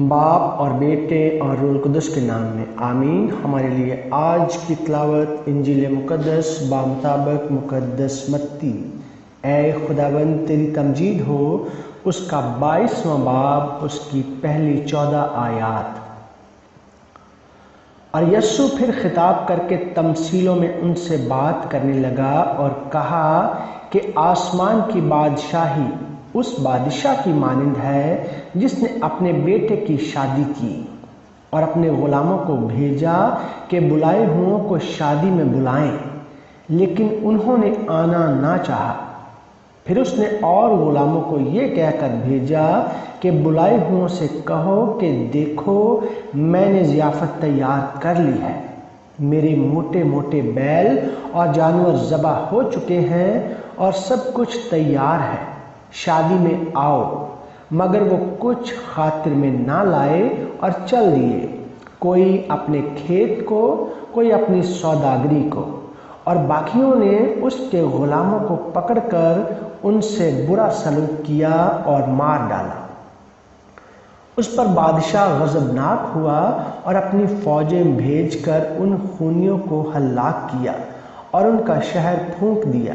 باپ اور بیٹے اور روح القدس کے نام میں آمین۔ ہمارے لیے آج کی تلاوت انجیل مقدس بمطابق مقدس متی۔ اے خداوند تیری تمجید ہو، اس کا 22واں باب، اس کی پہلی 14 آیات۔ اور یسوع پھر خطاب کر کے تمثیلوں میں ان سے بات کرنے لگا اور کہا کہ آسمان کی بادشاہی اس بادشاہ کی مانند ہے جس نے اپنے بیٹے کی شادی کی اور اپنے غلاموں کو بھیجا کہ بلائے ہوئوں کو شادی میں بلائیں، لیکن انہوں نے آنا نہ چاہا۔ پھر اس نے اور غلاموں کو یہ کہہ کر بھیجا کہ بلائے ہوئوں سے کہو کہ دیکھو میں نے ضیافت تیار کر لی ہے، میرے موٹے موٹے بیل اور جانور ذبح ہو چکے ہیں اور سب کچھ تیار ہے، شادی میں آؤ۔ مگر وہ کچھ خاطر میں نہ لائے اور چل دیے، کوئی اپنے کھیت کو، کوئی اپنی سوداگری کو، اور باقیوں نے اس کے غلاموں کو پکڑ کر ان سے برا سلوک کیا اور مار ڈالا۔ اس پر بادشاہ غضبناک ہوا اور اپنی فوجیں بھیج کر ان خونیوں کو ہلاک کیا اور ان کا شہر پھونک دیا۔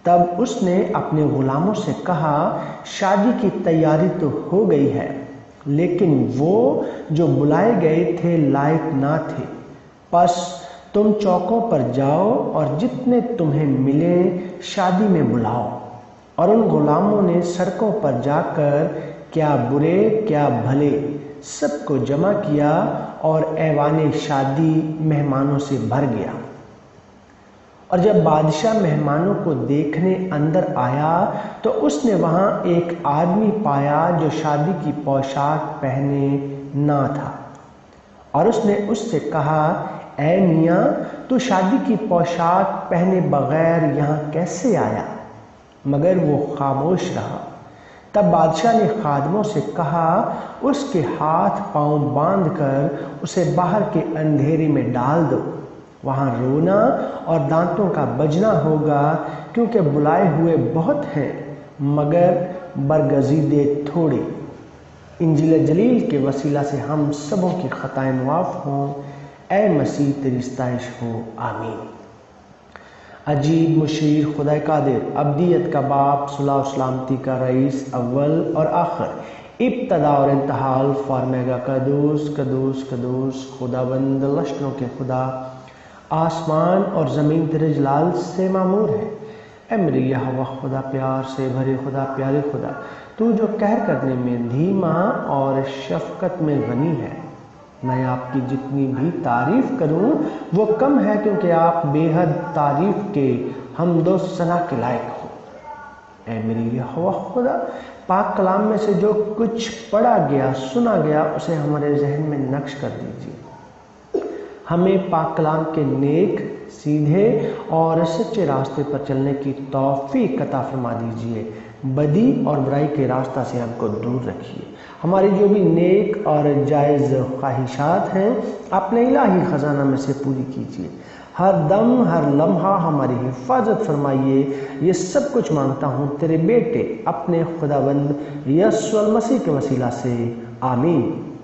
تب اس نے اپنے غلاموں سے کہا، شادی کی تیاری تو ہو گئی ہے، لیکن وہ جو بلائے گئے تھے لائق نہ تھے، پس تم چوکوں پر جاؤ اور جتنے تمہیں ملیں شادی میں بلاؤ۔ اور ان غلاموں نے سڑکوں پر جا کر کیا برے کیا بھلے سب کو جمع کیا اور ایوان شادی مہمانوں سے بھر گیا۔ اور جب بادشاہ مہمانوں کو دیکھنے اندر آیا تو اس نے وہاں ایک آدمی پایا جو شادی کی پوشاک پہنے نہ تھا، اور اس نے اس سے کہا، اے میاں، تو شادی کی پوشاک پہنے بغیر یہاں کیسے آیا؟ مگر وہ خاموش رہا۔ تب بادشاہ نے خادموں سے کہا، اس کے ہاتھ پاؤں باندھ کر اسے باہر کے اندھیرے میں ڈال دو، وہاں رونا اور دانتوں کا بجنا ہوگا، کیونکہ بلائے ہوئے بہت ہیں مگر برگزیدے تھوڑے۔ انجیل جلیل کے وسیلہ سے ہم سبوں کی خطائیں معاف ہوں۔ اے مسیح تیری ستائش ہو، آمین۔ عجیب مشیر خدا قادر، ابدیت کا باپ، صلاح و سلامتی کا رئیس، اول اور آخر، ابتدا اور انتہا، الفا اور اومیگا، قدوس قدوس قدوس خداوند لشکروں کے خدا، آسمان اور زمین تیرے جلال سے معمور ہے۔ اے میرے یہوہ خدا، پیار سے بھرے خدا، پیارے خدا، تو جو قہر کرنے میں دھیما اور شفقت میں غنی ہے، میں آپ کی جتنی بھی تعریف کروں وہ کم ہے، کیونکہ آپ بے حد تعریف کے حمد و ثنا کے لائق ہو۔ اے میری یہوہ خدا، پاک کلام میں سے جو کچھ پڑھا گیا سنا گیا اسے ہمارے ذہن میں نقش کر دیجیے۔ ہمیں پاک کلام کے نیک، سیدھے اور سچے راستے پر چلنے کی توفیق عطا فرما دیجیے۔ بدی اور برائی کے راستہ سے ہم کو دور رکھیے۔ ہماری جو بھی نیک اور جائز خواہشات ہیں اپنے الہی خزانہ میں سے پوری کیجیے۔ ہر دم ہر لمحہ ہماری حفاظت فرمائیے۔ یہ سب کچھ مانگتا ہوں تیرے بیٹے اپنے خداوند یسوع المسیح کے وسیلہ سے، آمین۔